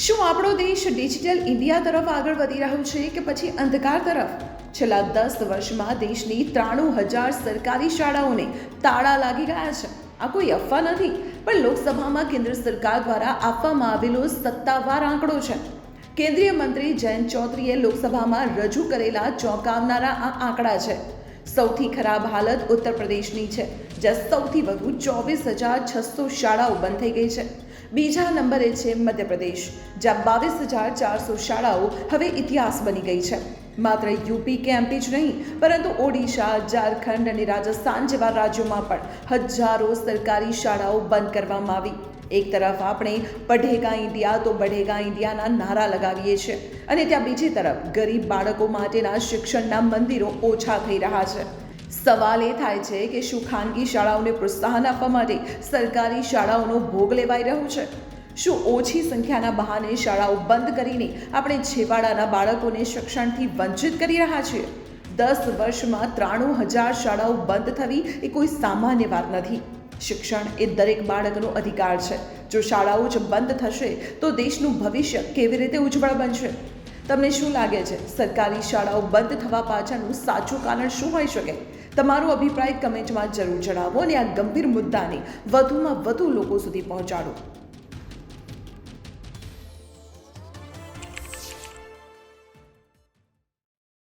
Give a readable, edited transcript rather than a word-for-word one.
શું આપણો દેશ ડિજિટલ ઇન્ડિયા તરફ આગળ વધી રહ્યો છે કે પછી અંધકાર તરફ? છેલ્લા 10 વર્ષમાં દેશની 93,000 સરકારી શાળાઓને તાળા લાગી ગયા છે. આ કોઈ અફવા નથી, પણ લોકસભામાં કેન્દ્ર સરકાર દ્વારા આપવામાં આવેલો સત્તાવાર આંકડો છે. કેન્દ્રીય મંત્રી જયંત ચૌધરીએ લોકસભામાં રજૂ કરેલા ચોંકાવનારા આ આંકડા છે. સૌથી ખરાબ હાલત ઉત્તર પ્રદેશની છે, જ્યાં સૌથી વધુ 24,600 શાળાઓ બંધ થઈ ગઈ છે. બીજા નંબરે છે મધ્યપ્રદેશ, જ્યાં 22,400 શાળાઓ હવે ઇતિહાસ બની ગઈ છે. માત્ર યુપી કે એમપી જ નહીં, પરંતુ ઓડિશા, ઝારખંડ અને રાજસ્થાન જેવા રાજ્યોમાં પણ હજારો સરકારી શાળાઓ બંધ કરવામાં આવી. એક તરફ આપણે પઢેગા ઇન્ડિયા તો બઢેગા ઇન્ડિયાના નારા લગાવીએ છીએ, અને ત્યાં બીજી તરફ ગરીબ બાળકો માટેના શિક્ષણના મંદિરો ઓછા થઈ રહ્યા છે. સવાલ એ થાય છે કે શું ખાનગી શાળાઓને પ્રોત્સાહન આપવા માટે સરકારી શાળાઓનો ભોગ લેવાઈ રહ્યો છે? શું ઓછી સંખ્યાના બહાને શાળાઓ બંધ કરીને આપણે છેવાડાના બાળકોને શિક્ષણથી વંચિત કરી રહ્યા છીએ? 10 વર્ષમાં 93,000 શાળાઓ બંધ થવી એ કોઈ સામાન્ય વાત નથી. શિક્ષણ એ દરેક બાળકનો અધિકાર છે. જો શાળાઓ જ બંધ થશે તો દેશનું ભવિષ્ય કેવી રીતે ઉજ્જવળ બનશે? તમને શું લાગે છે, સરકારી શાળાઓ બંધ થવા પાછળનું સાચું કારણ શું હોઈ શકે? તમારો અભિપ્રાય કમેન્ટમાં જરૂર જણાવો અને આ ગંભીર મુદ્દાને વધુમાં વધુ લોકો સુધી પહોંચાડો.